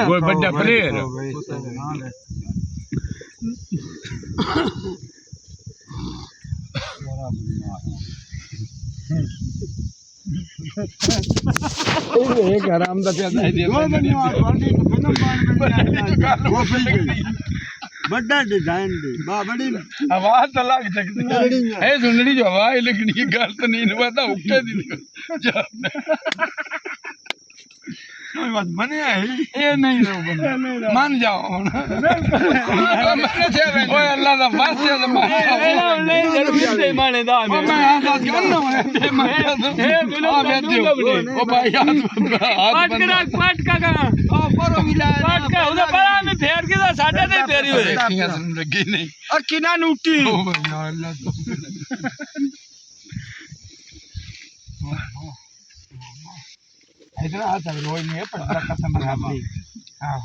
कोई बड़ा प्लेयर एक आराम दा पैदा है बड़ा डिजाइन दी बड़ी आवाज तो लग सकती है सुननी जो आवाज लगनी गल तो नहीं पता उठे दी बस बने ये नहीं मान जाओ ओए अल्लाह दा बस है तो मान नहीं जरूर से माने दा मैं हाथ करना है ओ भाई हाथ पाट का ओ परो मिला पाट का उधर बड़ा में फेर के साडे नहीं फेरी होए लगी नहीं और किना नूटी ओ या अल्लाह इधर आ रोज नहीं है पर कसम हां